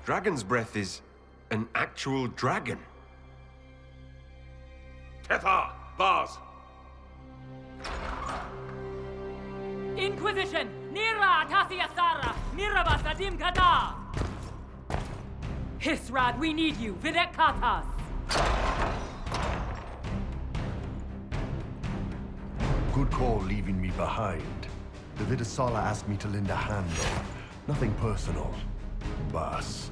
Dragon's breath is an actual dragon. Tethar! Bars! Inquisition! Nira Ataashi Asara! Mirabas Adim Kada! Hisrad, we need you! Videk Katas! Good call leaving me behind. The Viddasala asked me to lend a hand, though. Nothing personal. Boss.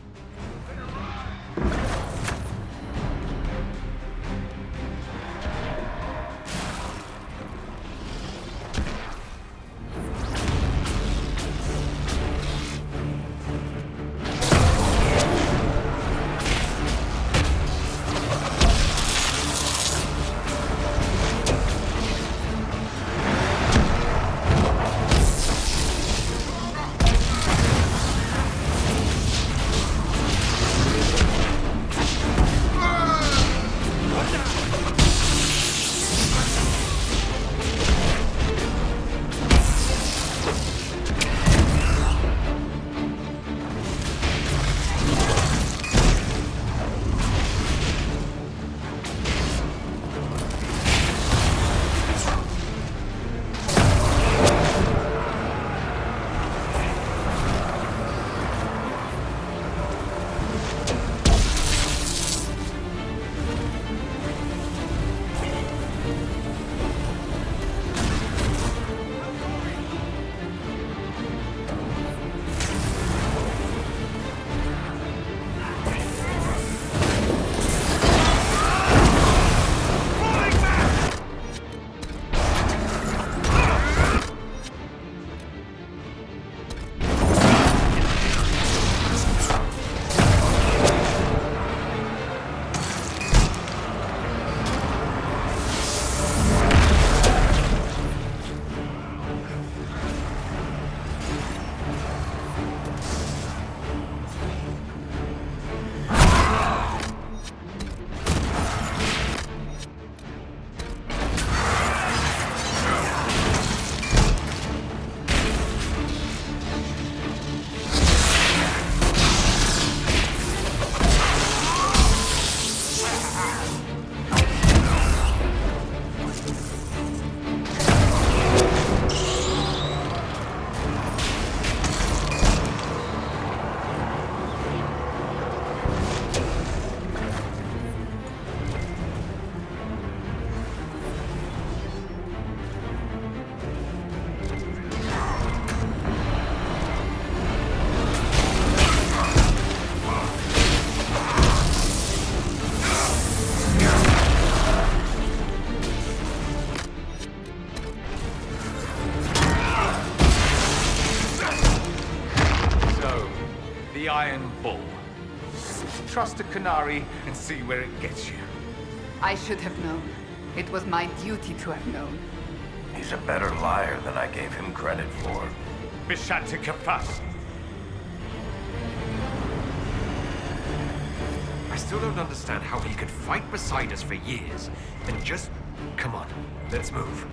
Trust a Qunari and see where it gets you. I should have known. It was my duty to have known. He's a better liar than I gave him credit for. Bishante Kafas. I still don't understand how he could fight beside us for years and just... Come on, let's move.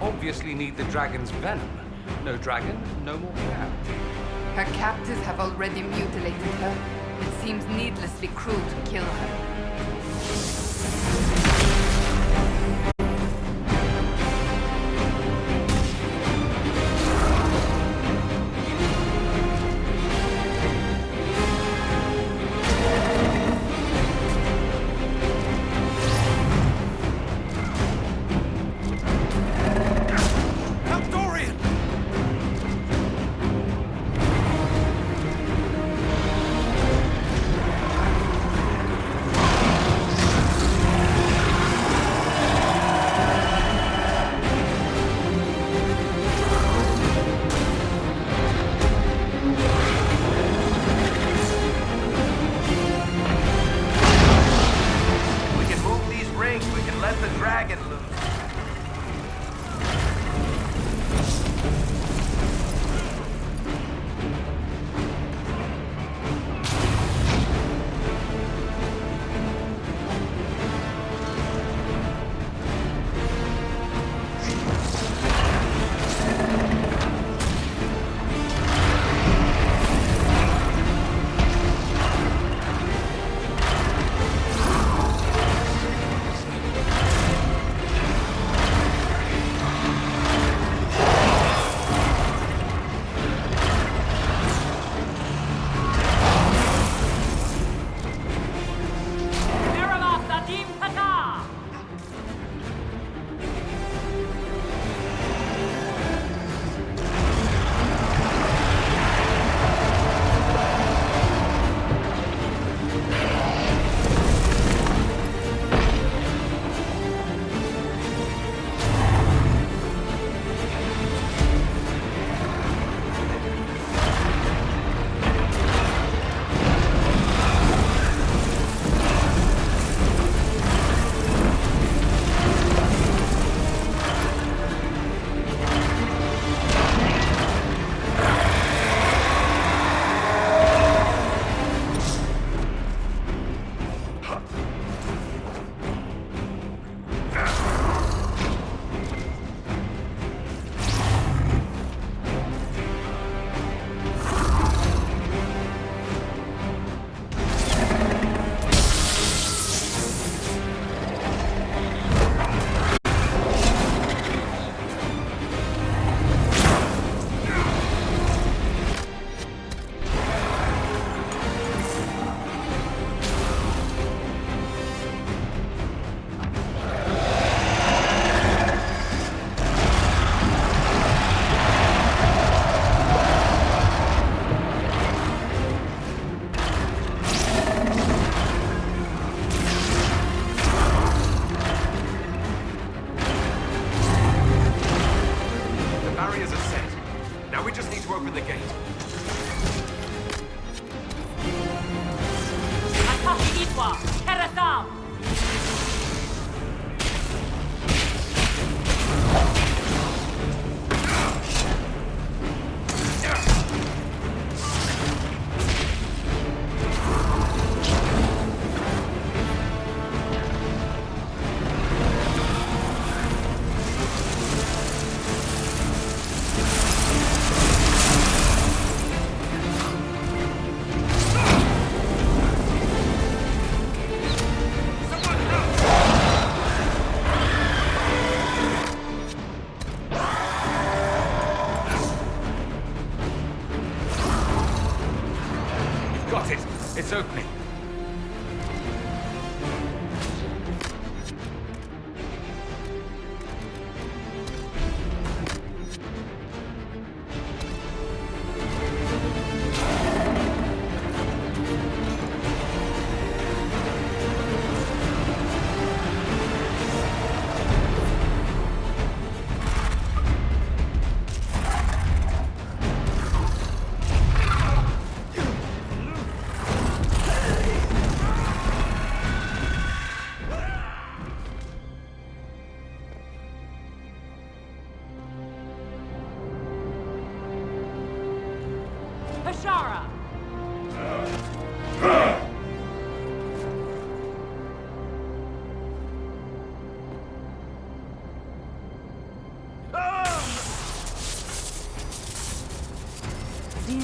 obviously need the dragon's venom. No dragon, no more cat. Her captors have already mutilated her. It seems needlessly cruel to kill her.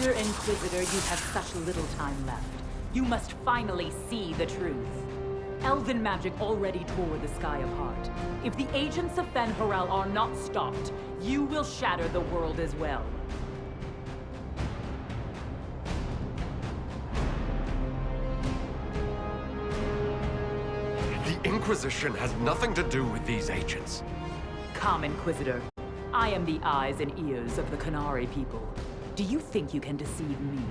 Dear Inquisitor, you have such little time left. You must finally see the truth. Elven magic already tore the sky apart. If the agents of Fen'Harel are not stopped, you will shatter the world as well. The Inquisition has nothing to do with these agents. Come, Inquisitor. I am the eyes and ears of the Qunari people. Do you think you can deceive me?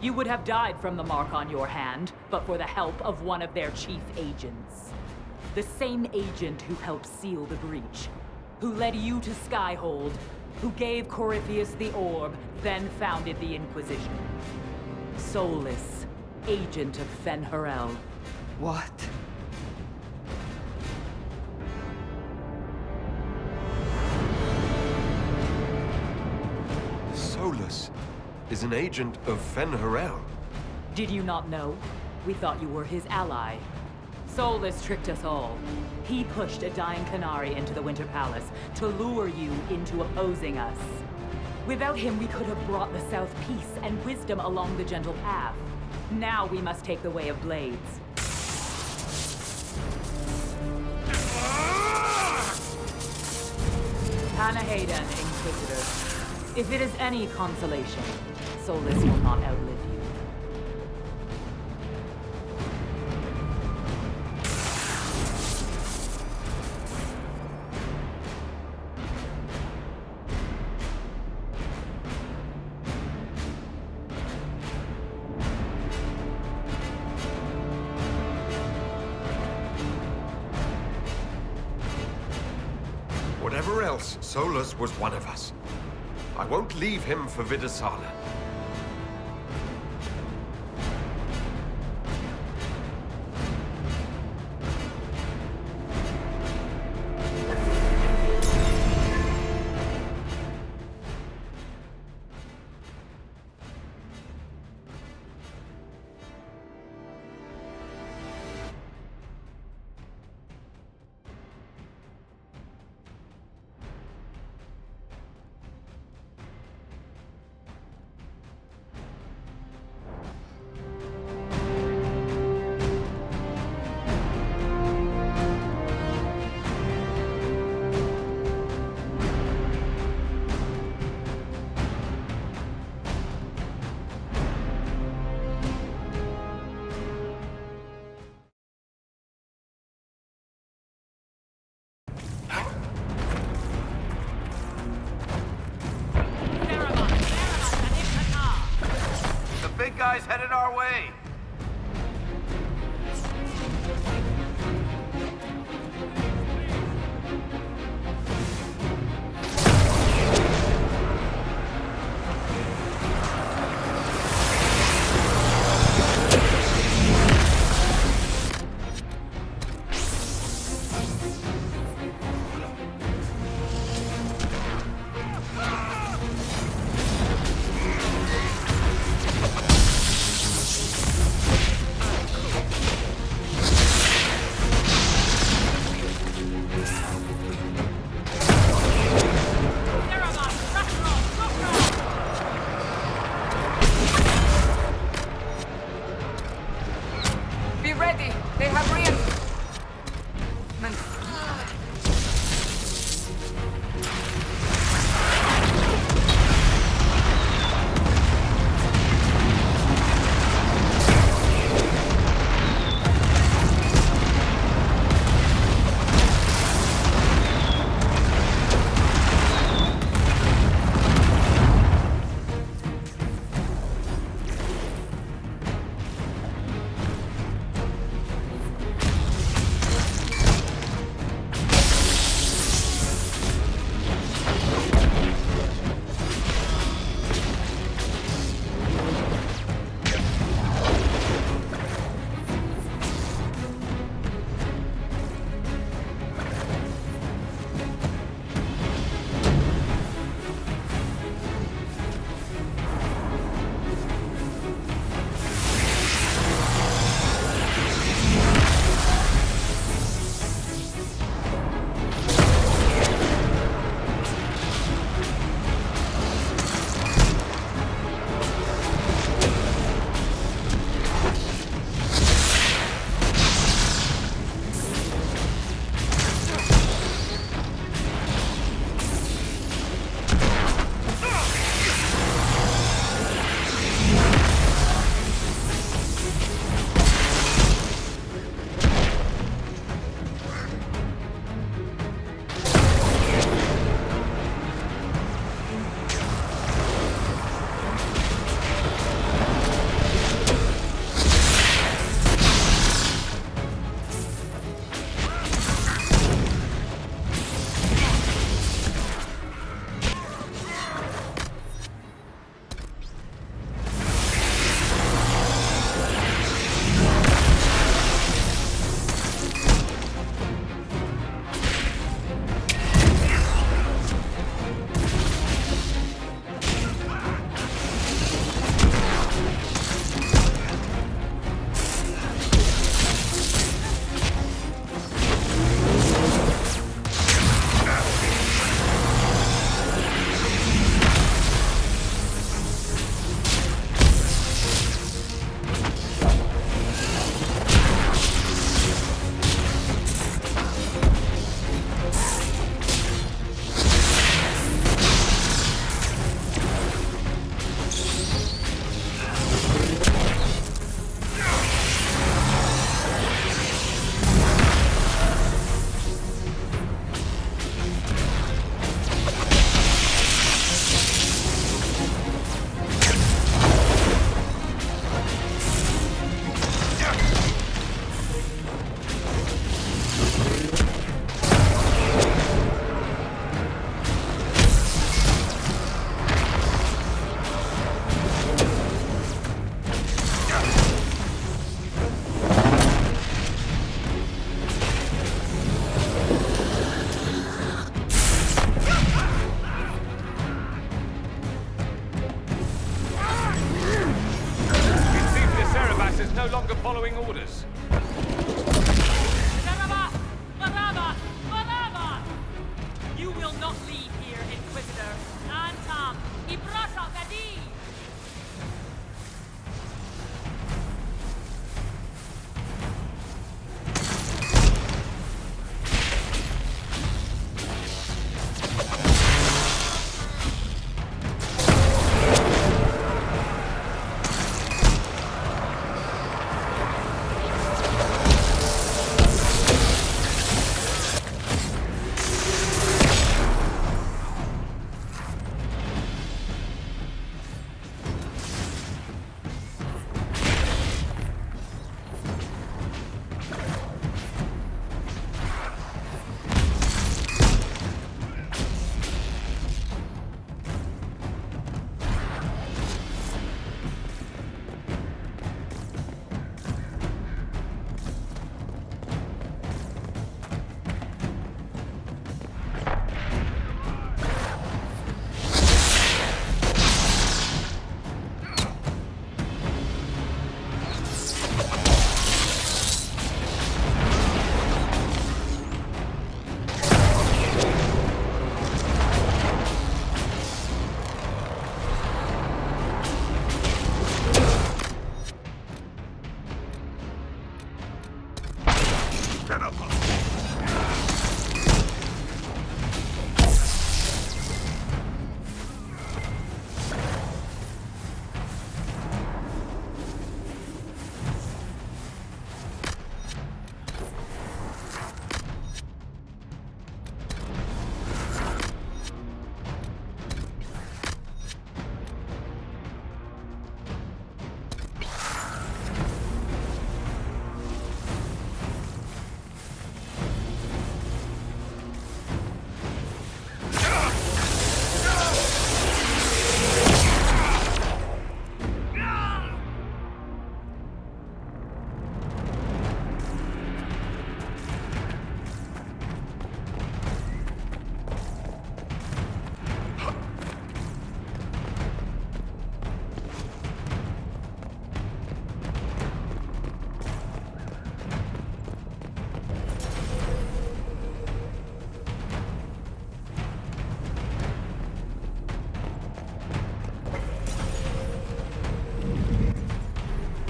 You would have died from the mark on your hand, but for the help of one of their chief agents. The same agent who helped seal the breach, who led you to Skyhold, who gave Corypheus the orb, then founded the Inquisition. Solas, agent of Fen'Harel. What? Solas is an agent of Fen'Harel. Did you not know? We thought you were his ally. Solas tricked us all. He pushed a dying Qunari into the Winter Palace to lure you into opposing us. Without him, we could have brought the South peace and wisdom along the gentle path. Now we must take the way of blades. Panahaden, Inquisitor. If it is any consolation, Solas will not outlive you. Whatever else, Solas was one of us. I won't leave him for Viddasala. Big guy's headed our way. following orders. Saarebas! Saarebas! Saarebas! You will not leave here, Inquisitor. Antam! Ibrasha Gadi!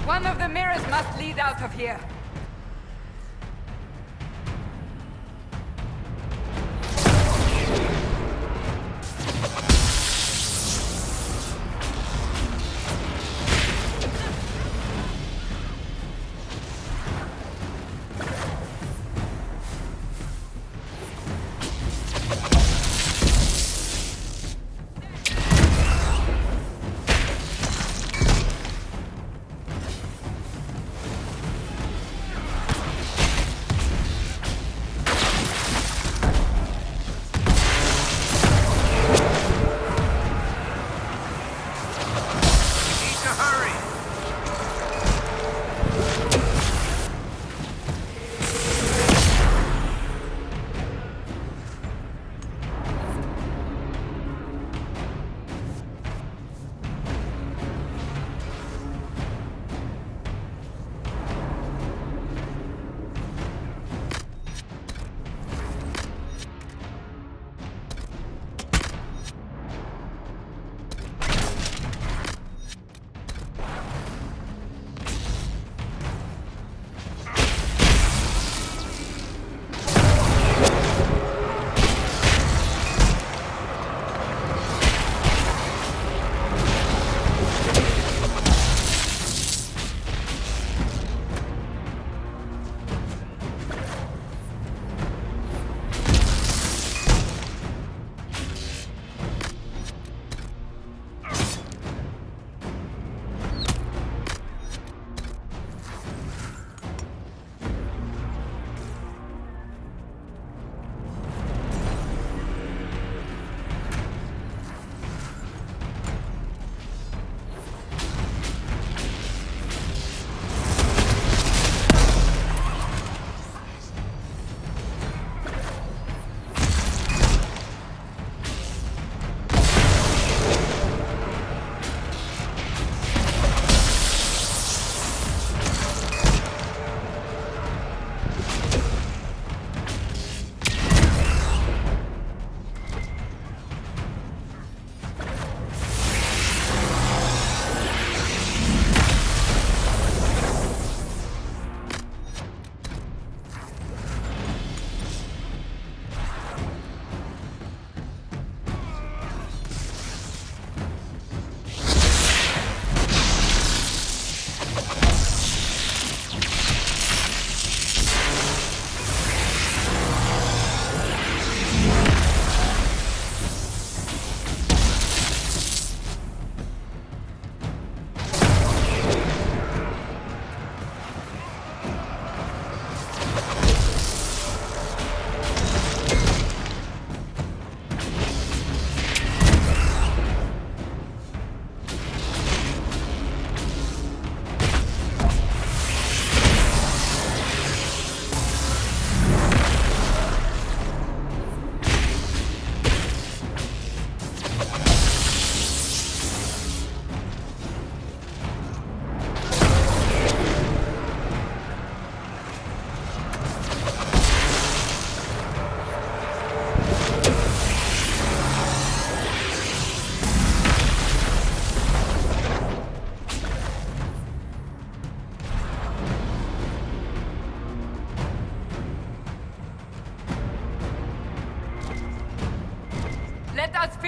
One of the mirrors must lead out of here.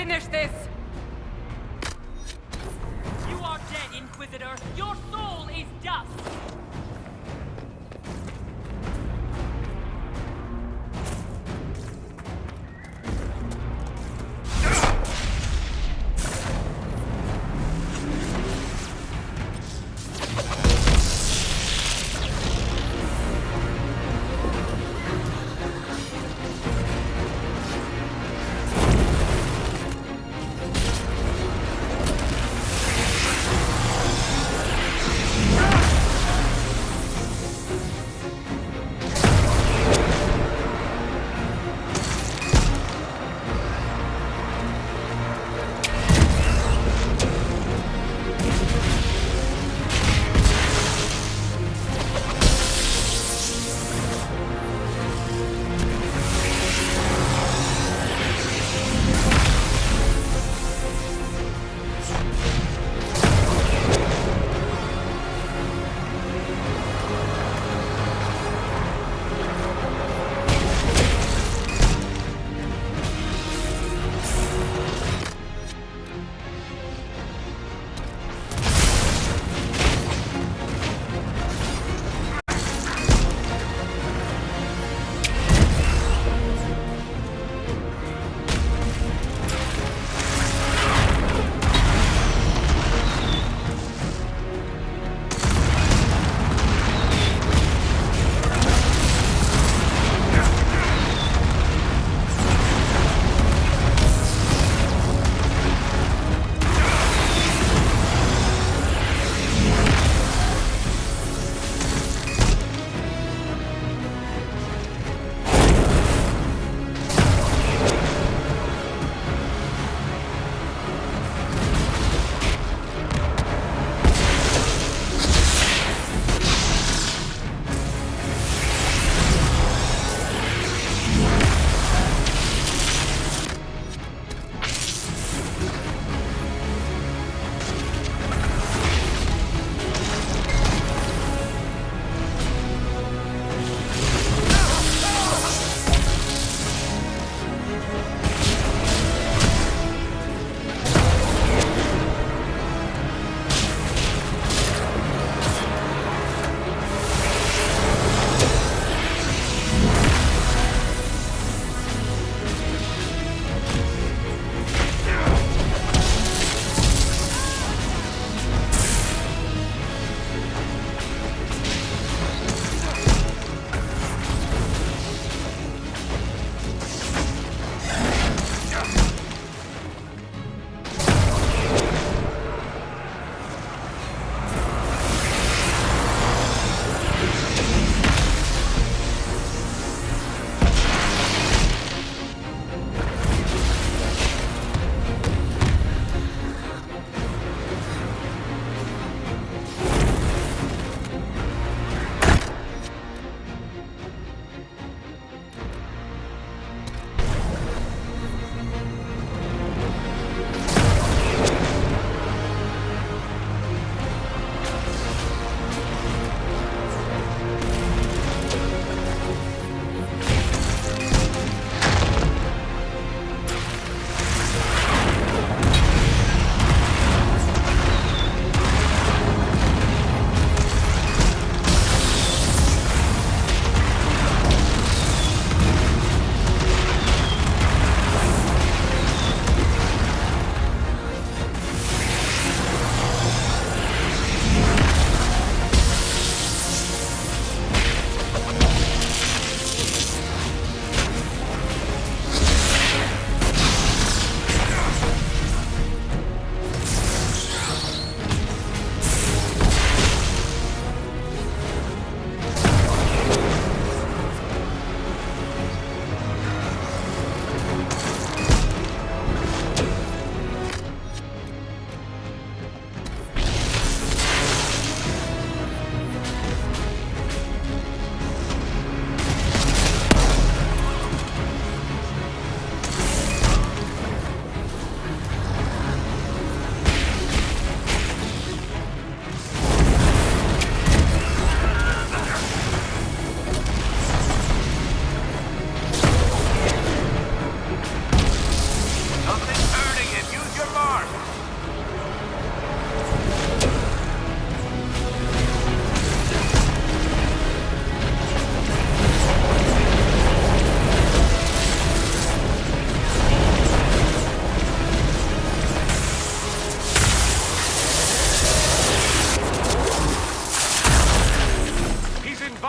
finish this! You are dead, Inquisitor. Your soul is dust.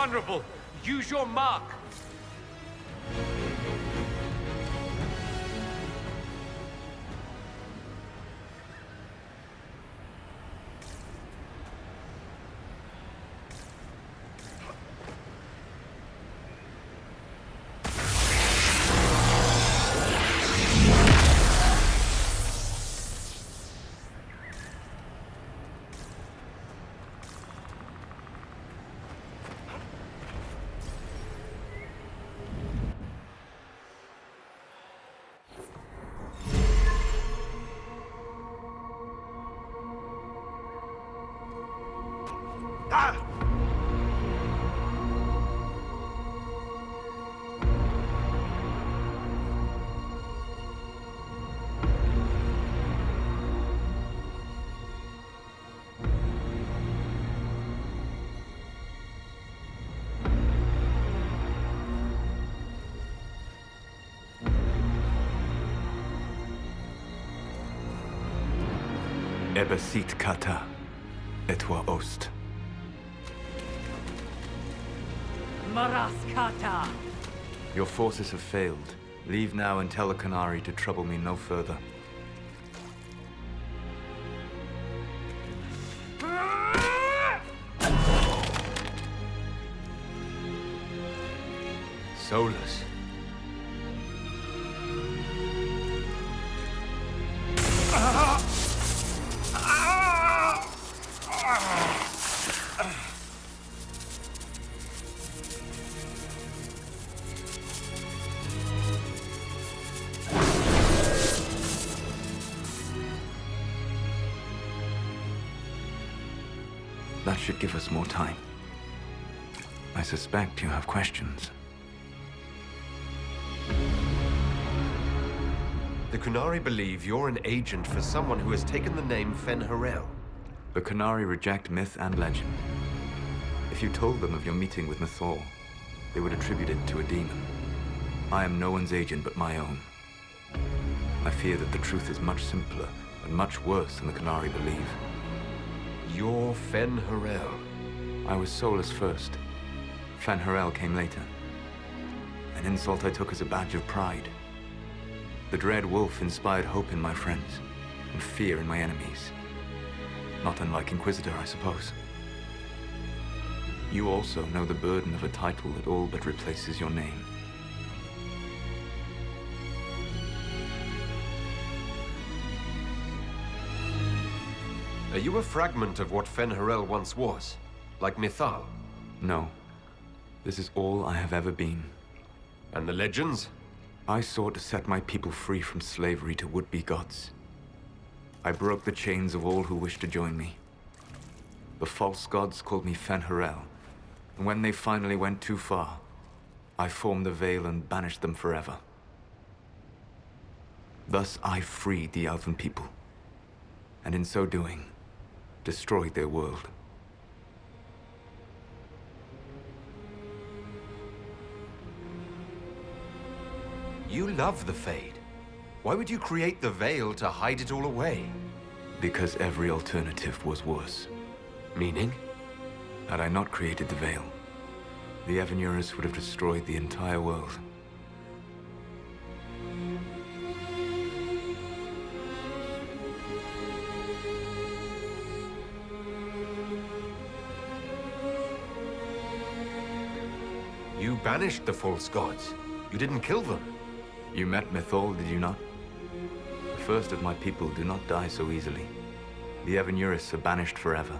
vulnerable. Use your mark. Ebasit kata, etwa ost. Maraskata! Your forces have failed. Leave now and tell the Qunari to trouble me no further. Solas. That should give us more time. I suspect you have questions. The Qunari believe you're an agent for someone who has taken the name Fen'Harel. The Qunari reject myth and legend. If you told them of your meeting with Mythal, they would attribute it to a demon. I am no one's agent but my own. I fear that the truth is much simpler and much worse than the Qunari believe. You're Fen'Harel. I was Solas first. Fen'Harel came later. An insult I took as a badge of pride. The Dread Wolf inspired hope in my friends, and fear in my enemies. Not unlike Inquisitor, I suppose. You also know the burden of a title that all but replaces your name. Are you a fragment of what Fen'Harel once was? Like Mythal? No. This is all I have ever been. And the legends? I sought to set my people free from slavery to would-be gods. I broke the chains of all who wished to join me. The false gods called me Fen'Harel, and when they finally went too far, I formed the Veil and banished them forever. Thus I freed the Elven people, and in so doing, destroyed their world. You love the Fade. Why would you create the Veil to hide it all away? Because every alternative was worse. Meaning? Had I not created the Veil, the Evanuris would have destroyed the entire world. You banished the false gods. You didn't kill them. You met Mythal, did you not? The first of my people do not die so easily. The Evanuris are banished forever,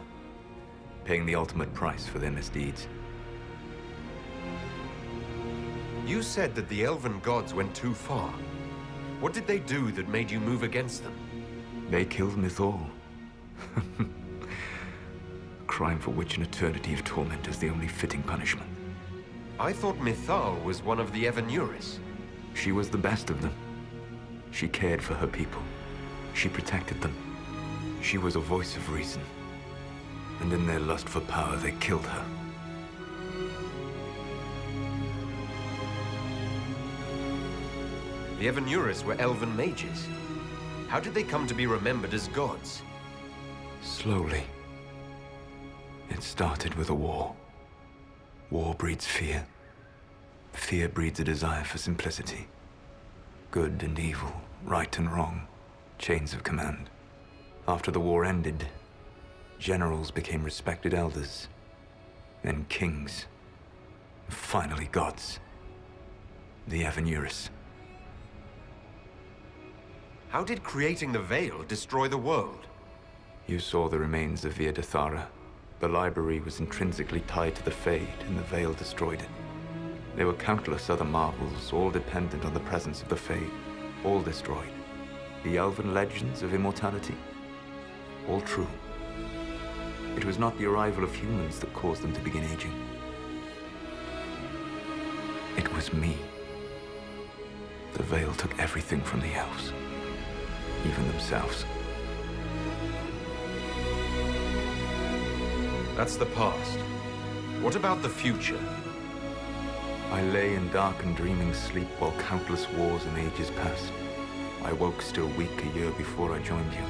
paying the ultimate price for their misdeeds. You said that the Elven gods went too far. What did they do that made you move against them? They killed Mythal. A crime for which an eternity of torment is the only fitting punishment. I thought Mythal was one of the Evanuris. She was the best of them. She cared for her people. She protected them. She was a voice of reason. And in their lust for power, they killed her. The Evanuris were Elven mages. How did they come to be remembered as gods? Slowly. It started with a war. War breeds fear. Fear breeds a desire for simplicity. Good and evil, right and wrong, chains of command. After the war ended, generals became respected elders, then kings, and finally gods. The Evanuris. How did creating the Veil destroy the world? You saw the remains of Viddasala. The library was intrinsically tied to the Fade, and the Veil destroyed it. There were countless other marvels, all dependent on the presence of the Fade, all destroyed. The elven legends of immortality, all true. It was not the arrival of humans that caused them to begin aging. It was me. The Veil took everything from the elves, even themselves. That's the past. What about the future? I lay in dark and dreaming sleep while countless wars and ages passed. I woke still weak a year before I joined you.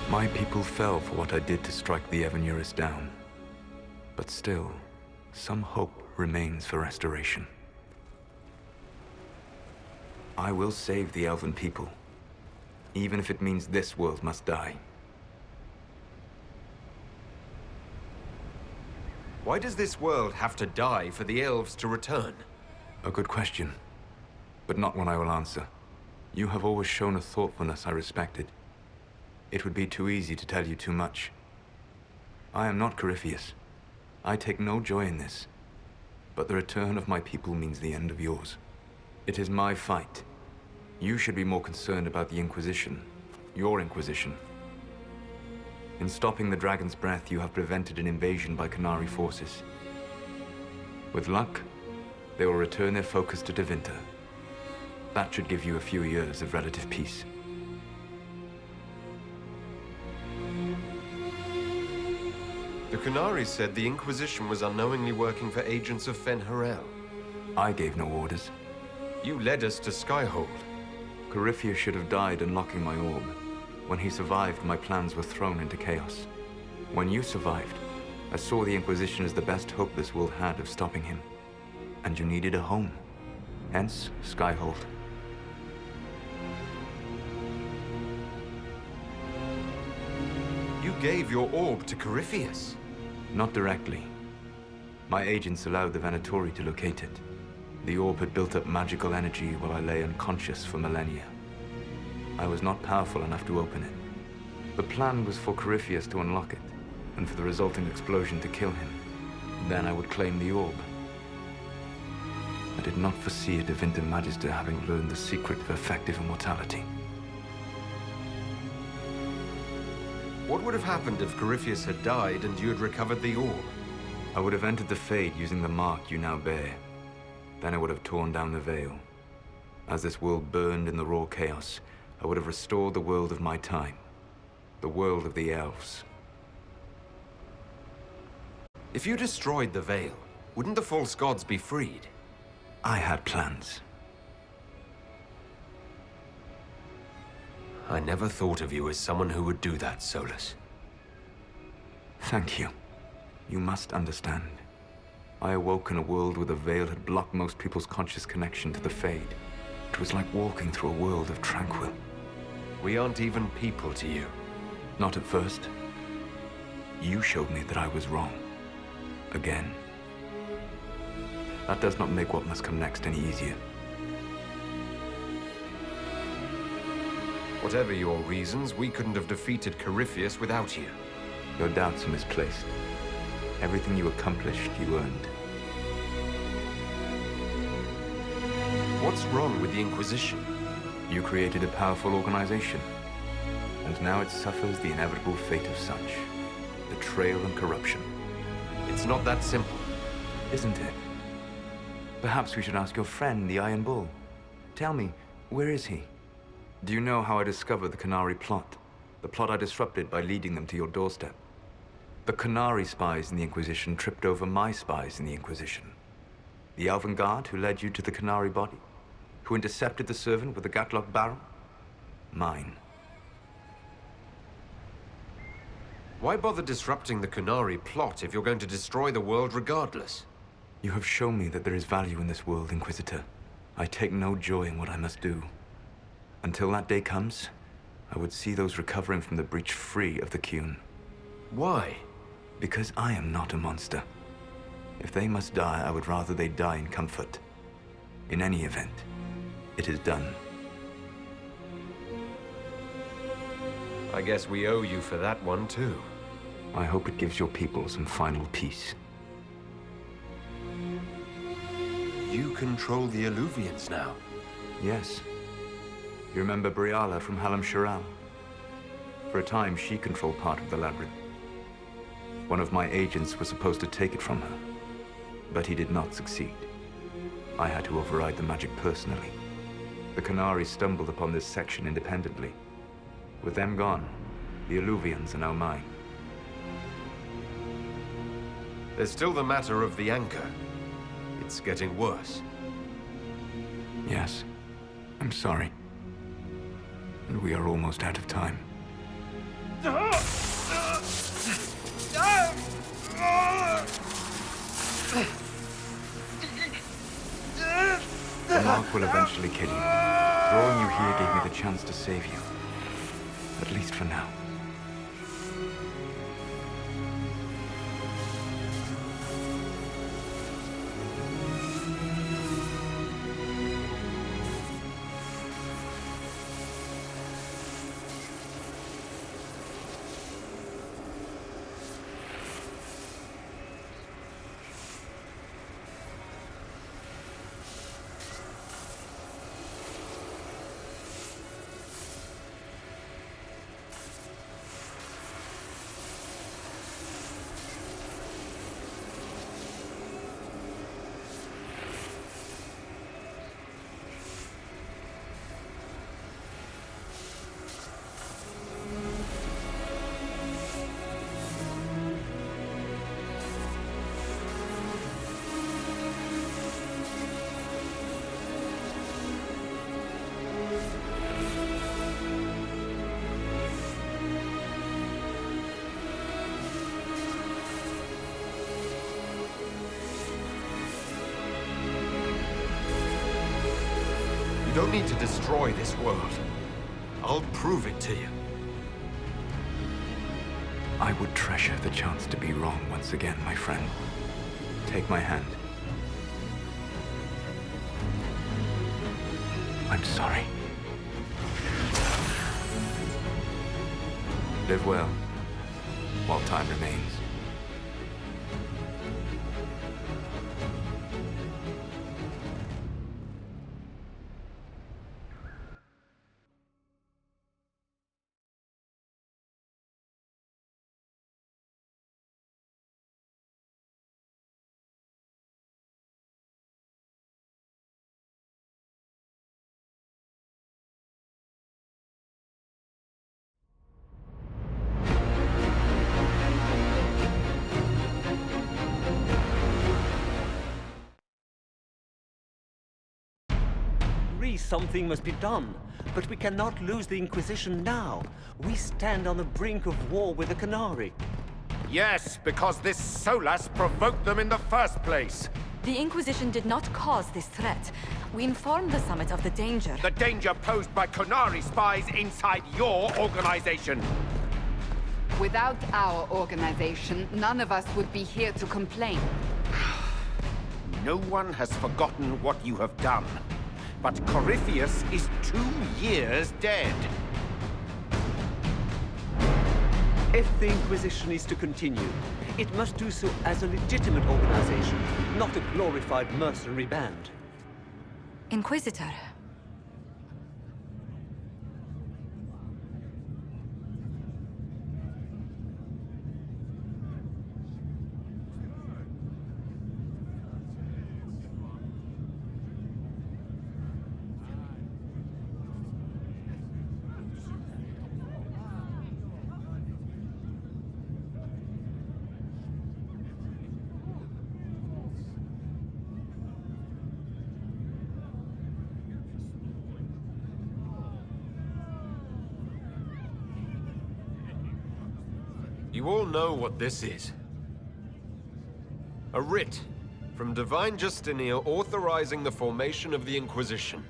My people fell for what I did to strike the Evanuris down. But still, some hope remains for restoration. I will save the elven people, even if it means this world must die. Why does this world have to die for the elves to return? A good question, but not one I will answer. You have always shown a thoughtfulness I respected. It would be too easy to tell you too much. I am not Corypheus. I take no joy in this, but the return of my people means the end of yours. It is my fight. You should be more concerned about the Inquisition, your Inquisition. In stopping the Dragon's Breath, you have prevented an invasion by Qunari forces. With luck, they will return their focus to Tevinter. That should give you a few years of relative peace. The Qunari said the Inquisition was unknowingly working for agents of Fen'Harel. I gave no orders. You led us to Skyhold. Corypheus should have died unlocking my orb. When he survived, my plans were thrown into chaos. When you survived, I saw the Inquisition as the best hope this world had of stopping him. And you needed a home. Hence, Skyhold. You gave your orb to Corypheus. Not directly. My agents allowed the Venatori to locate it. The orb had built up magical energy while I lay unconscious for millennia. I was not powerful enough to open it. The plan was for Corypheus to unlock it, and for the resulting explosion to kill him. Then I would claim the orb. I did not foresee a Tevinter Magister having learned the secret of effective immortality. What would have happened if Corypheus had died and you had recovered the orb? I would have entered the Fade using the mark you now bear. Then I would have torn down the veil. As this world burned in the raw chaos, I would have restored the world of my time. The world of the elves. If you destroyed the Veil, wouldn't the false gods be freed? I had plans. I never thought of you as someone who would do that, Solas. Thank you. You must understand. I awoke in a world where the Veil had blocked most people's conscious connection to the Fade. It was like walking through a world of tranquil. We aren't even people to you. Not at first. You showed me that I was wrong. Again. That does not make what must come next any easier. Whatever your reasons, we couldn't have defeated Corypheus without you. Your doubts are misplaced. Everything you accomplished, you earned. What's wrong with the Inquisition? You created a powerful organization, and now it suffers the inevitable fate of such. Betrayal and corruption. It's not that simple. Isn't it? Perhaps we should ask your friend, the Iron Bull. Tell me, where is he? Do you know how I discovered the Qunari plot? The plot I disrupted by leading them to your doorstep. The Qunari spies in the Inquisition tripped over my spies in the Inquisition. The Elven Guard who led you to the Qunari body? Who intercepted the servant with the Gaatlok barrel? Mine. Why bother disrupting the Qunari plot if you're going to destroy the world regardless? You have shown me that there is value in this world, Inquisitor. I take no joy in what I must do. Until that day comes, I would see those recovering from the breach free of the Qun. Why? Because I am not a monster. If they must die, I would rather they die in comfort. In any event, it is done. I guess we owe you for that one too. I hope it gives your people some final peace. You control the Eluvians now. Yes. You remember Briala from Halam Shiral? For a time, she controlled part of the labyrinth. One of my agents was supposed to take it from her, but he did not succeed. I had to override the magic personally. The Qunari stumbled upon this section independently. With them gone, the Eluvians are now mine. There's still the matter of the anchor. It's getting worse. Yes, I'm sorry. And we are almost out of time. The mark will eventually kill you. Drawing you here gave me the chance to save you. At least for now. You don't need to destroy this world. I'll prove it to you. I would treasure the chance to be wrong once again, my friend. Take my hand. I'm sorry. Live well, while time remains. Something must be done, but we cannot lose the Inquisition now. We stand on the brink of war with the Qunari. Yes, because this Solas provoked them in the first place. The Inquisition did not cause this threat. We informed the Summit of the danger. The danger posed by Qunari spies inside your organization. Without our organization, none of us would be here to complain. No one has forgotten what you have done. But Corypheus is 2 years dead. If the Inquisition is to continue, it must do so as a legitimate organization, not a glorified mercenary band. Inquisitor. You all know what this is. A writ from Divine Justinia authorizing the formation of the Inquisition.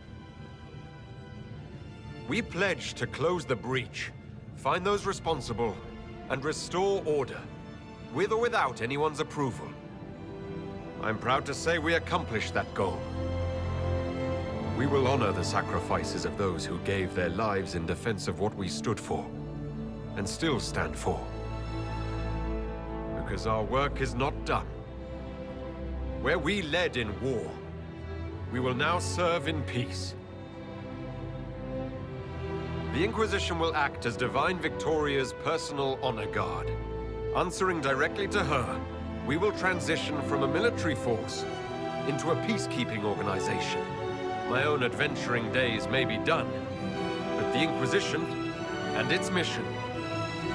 We pledge to close the breach, find those responsible, and restore order, with or without anyone's approval. I'm proud to say we accomplished that goal. We will honor the sacrifices of those who gave their lives in defense of what we stood for, and still stand for. Because our work is not done. Where we led in war, we will now serve in peace. The Inquisition will act as Divine Victoria's personal honor guard. Answering directly to her, we will transition from a military force into a peacekeeping organization. My own adventuring days may be done, but the Inquisition and its mission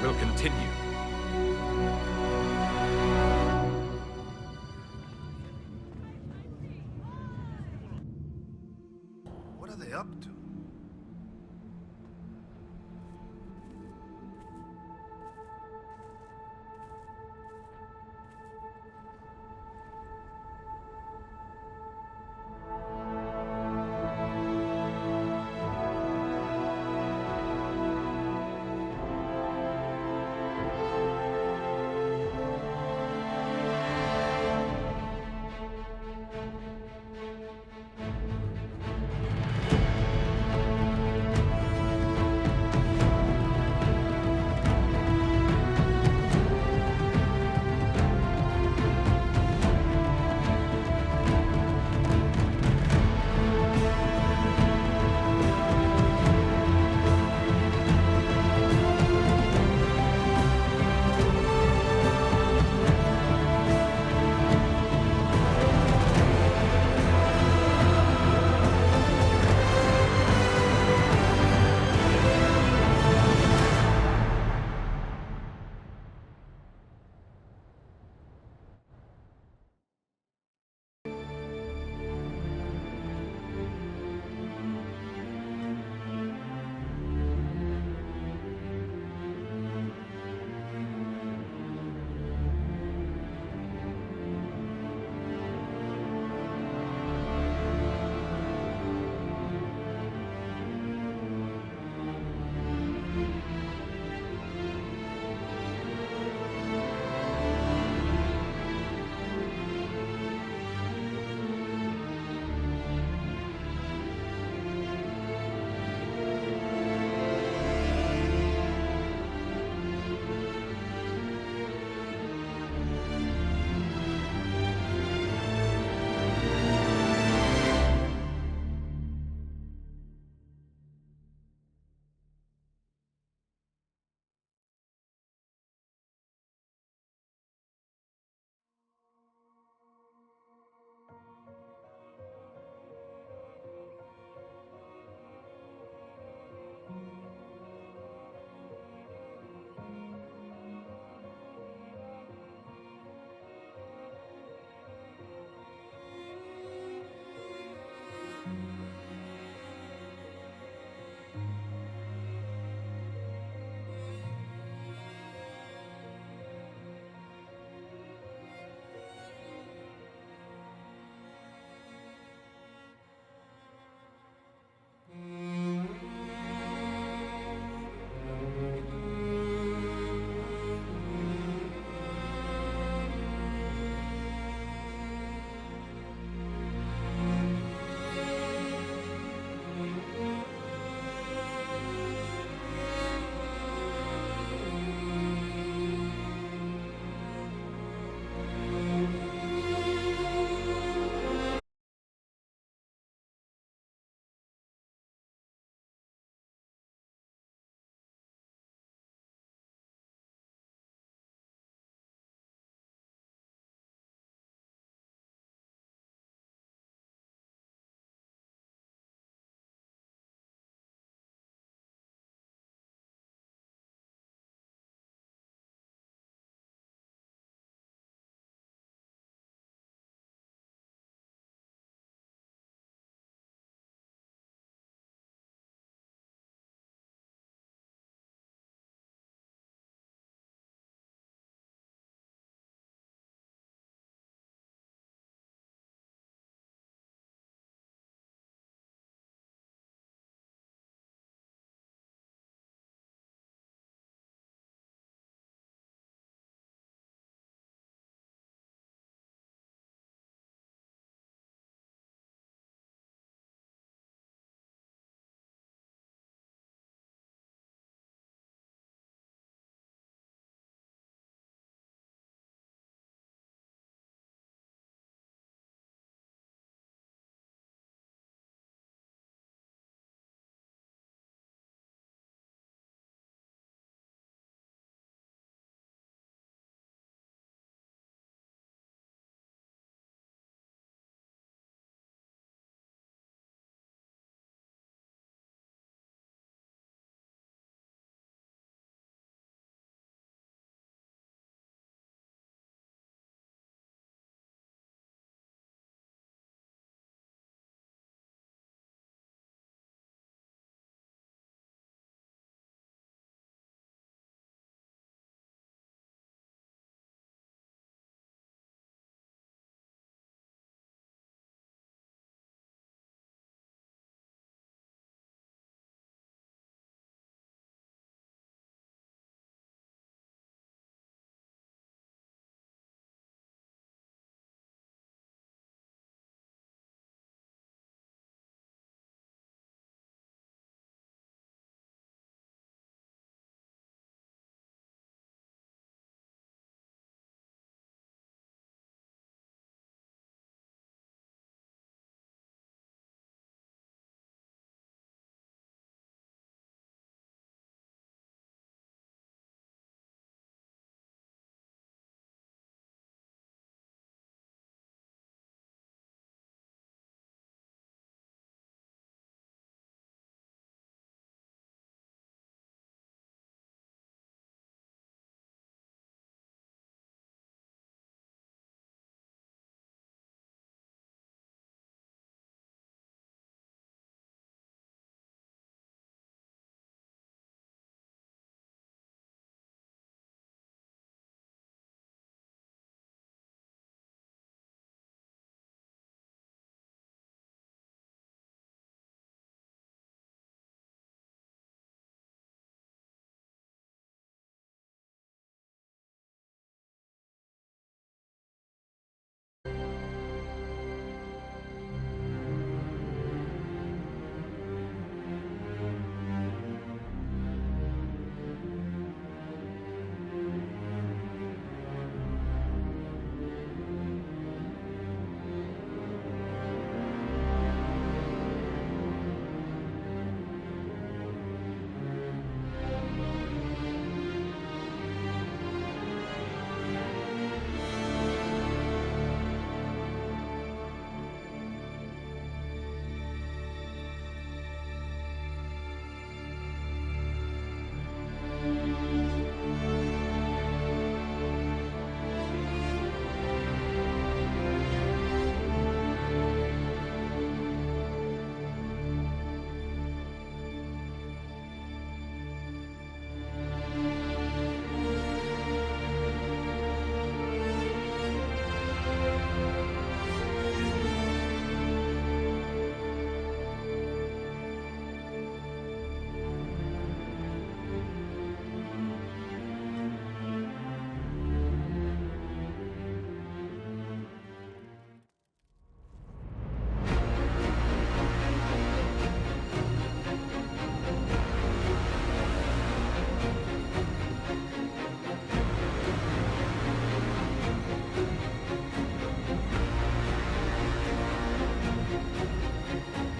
will continue. What are they up to?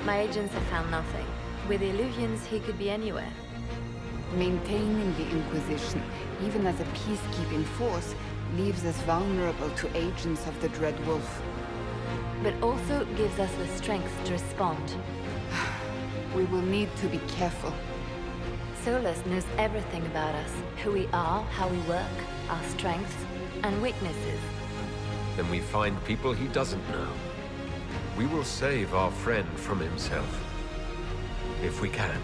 My agents have found nothing. With the Eluvians, he could be anywhere. Maintaining the Inquisition, even as a peacekeeping force, leaves us vulnerable to agents of the Dread Wolf. But also gives us the strength to respond. We will need to be careful. Solas knows everything about us. Who we are, how we work, our strengths and weaknesses. Then we find people he doesn't know. We will save our friend from himself. If we can.